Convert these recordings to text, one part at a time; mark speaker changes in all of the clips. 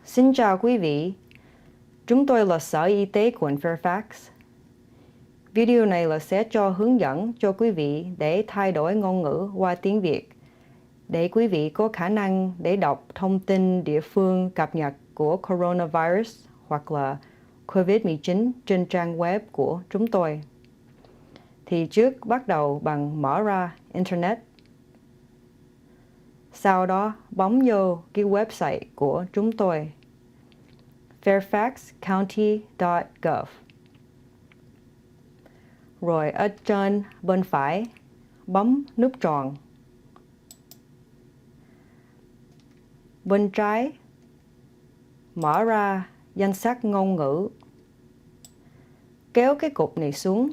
Speaker 1: Xin chào quý vị, chúng tôi là Sở Y tế quận Fairfax. Video này sẽ cho hướng dẫn cho quý vị để thay đổi ngôn ngữ qua tiếng Việt, để quý vị có khả năng để đọc thông tin địa phương cập nhật của coronavirus hoặc là COVID-19 trên trang web của chúng tôi. Thì trước bắt đầu bằng mở ra Internet. Sau đó bấm vô cái website của chúng tôi, fairfaxcounty.gov. Rồi ở trên bên phải bấm nút tròn. Bên trái mở ra danh sách ngôn ngữ. Kéo cái cục này xuống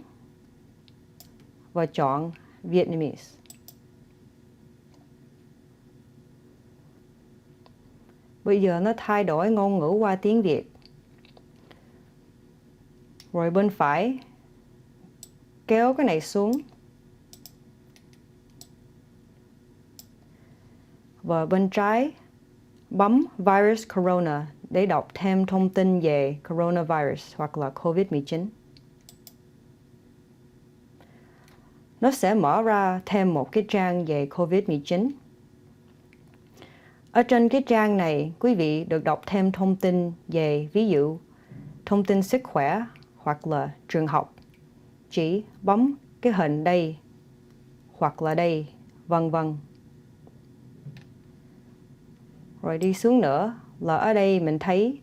Speaker 1: và chọn Vietnamese. Bây giờ nó thay đổi ngôn ngữ qua tiếng Việt. Rồi bên phải kéo cái này xuống. Và bên trái bấm Virus Corona để đọc thêm thông tin về coronavirus hoặc là COVID-19. Nó sẽ mở ra thêm một cái trang về COVID-19. Ở trên cái trang này, quý vị được đọc thêm thông tin về, ví dụ, thông tin sức khỏe hoặc là trường học. Chỉ bấm cái hình đây hoặc là đây, vân vân. Rồi đi xuống nữa là ở đây mình thấy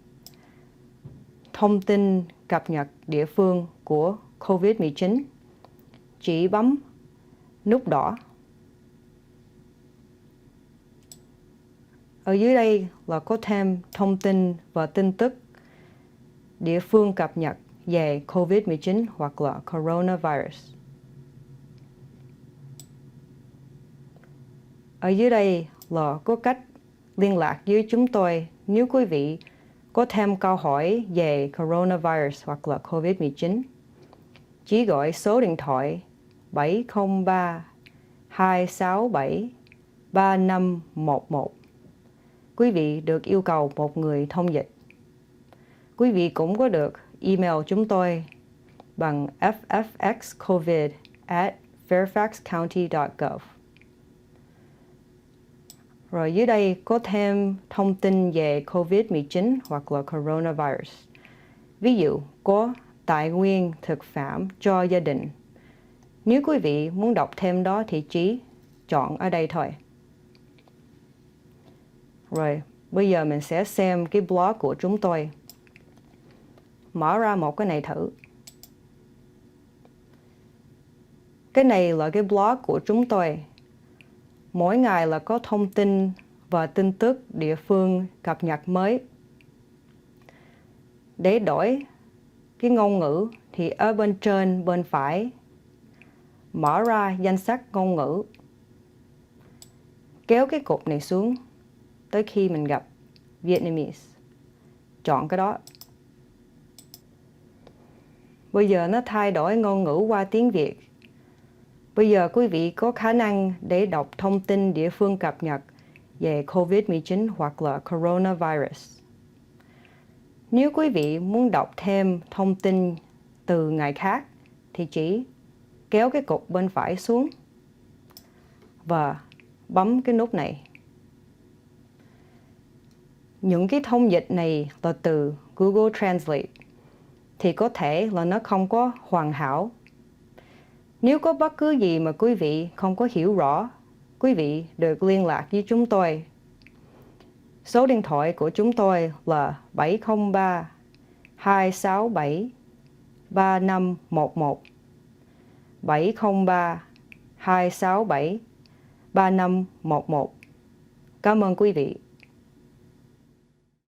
Speaker 1: thông tin cập nhật địa phương của COVID-19. Chỉ bấm nút đỏ. Ở dưới đây là có thêm thông tin và tin tức địa phương cập nhật về COVID-19 hoặc là coronavirus. Ở dưới đây là có cách liên lạc với chúng tôi nếu quý vị có thêm câu hỏi về coronavirus hoặc là COVID-19. Chỉ gọi số điện thoại 703 267 3511. Quý vị được yêu cầu một người thông dịch. Quý vị cũng có được email chúng tôi bằng ffxcovid@fairfaxcounty.gov. Rồi dưới đây có thêm thông tin về COVID-19 hoặc là coronavirus. Ví dụ, có tài nguyên thực phẩm cho gia đình. Nếu quý vị muốn đọc thêm đó thì chỉ chọn ở đây thôi. Rồi, bây giờ mình sẽ xem cái blog của chúng tôi. Mở ra một cái này thử. Cái này là cái blog của chúng tôi. Mỗi ngày là có thông tin và tin tức địa phương cập nhật mới. Để đổi cái ngôn ngữ thì ở bên trên bên phải mở ra danh sách ngôn ngữ. Kéo cái cục này xuống tới khi mình gặp Vietnamese. Chọn cái đó. Bây giờ nó thay đổi ngôn ngữ qua tiếng Việt. Bây giờ quý vị có khả năng để đọc thông tin địa phương cập nhật về COVID-19 hoặc là coronavirus. Nếu quý vị muốn đọc thêm thông tin từ ngày khác thì chỉ kéo cái cục bên phải xuống và bấm cái nút này. Những cái thông dịch này là từ Google Translate thì có thể là nó không có hoàn hảo. Nếu có bất cứ gì mà quý vị không có hiểu rõ, quý vị được liên lạc với chúng tôi. Số điện thoại của chúng tôi là 703 267 3511. 703 267 3511. Cảm ơn quý vị.